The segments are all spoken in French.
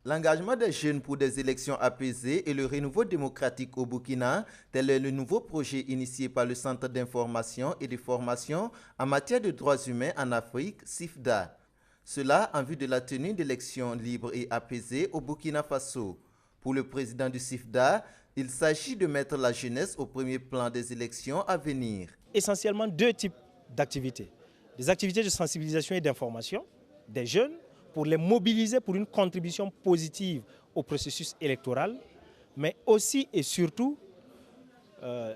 L'engagement des jeunes pour des élections apaisées et le renouveau démocratique au Burkina, tel est le nouveau projet initié par le Centre d'information et de formation en matière de droits humains en Afrique, CIFDA. Cela en vue de la tenue d'élections libres et apaisées au Burkina Faso. Pour le président du CIFDA, il s'agit de mettre la jeunesse au premier plan des élections à venir. Essentiellement deux types d'activités. Des activités de sensibilisation et d'information des jeunes pour les mobiliser pour une contribution positive au processus électoral, mais aussi et surtout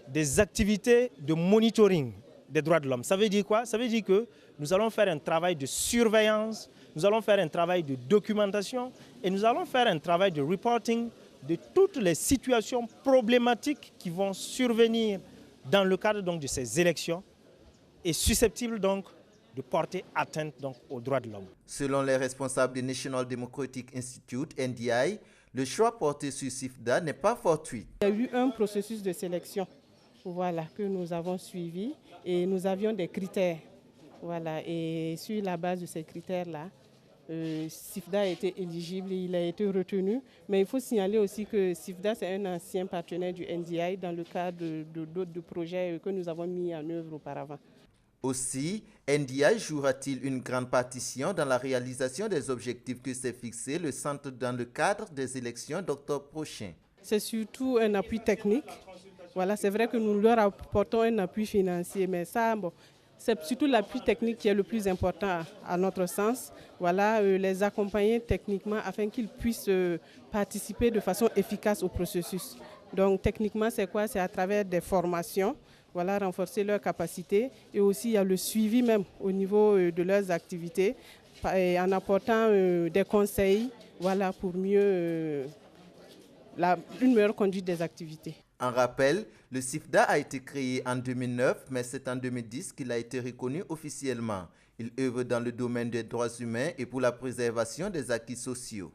des activités de monitoring des droits de l'homme. Ça veut dire quoi? Ça veut dire que nous allons faire un travail de surveillance, nous allons faire un travail de documentation et nous allons faire un travail de reporting de toutes les situations problématiques qui vont survenir dans le cadre donc, de ces élections et susceptibles donc de porter atteinte donc, aux droits de l'homme. Selon les responsables du National Democratic Institute, NDI, le choix porté sur CIFDA n'est pas fortuit. Il y a eu un processus de sélection que nous avons suivi et nous avions des critères. Et sur la base de ces critères-là, CIFDA a été éligible, il a été retenu. Mais il faut signaler aussi que CIFDA, c'est un ancien partenaire du NDI dans le cadre d'autres projets que nous avons mis en œuvre auparavant. Aussi, NDI jouera-t-il une grande partition dans la réalisation des objectifs que s'est fixé le centre dans le cadre des élections d'octobre prochain? C'est surtout un appui technique. C'est vrai que nous leur apportons un appui financier, mais ça, c'est surtout l'appui technique qui est le plus important à notre sens. Les accompagner techniquement afin qu'ils puissent participer de façon efficace au processus. Donc techniquement, c'est quoi? C'est à travers des formations, renforcer leurs capacités et aussi il y a le suivi même au niveau de leurs activités en apportant des conseils pour mieux une meilleure conduite des activités. En rappel, le CIFDA a été créé en 2009, mais c'est en 2010 qu'il a été reconnu officiellement. Il œuvre dans le domaine des droits humains et pour la préservation des acquis sociaux.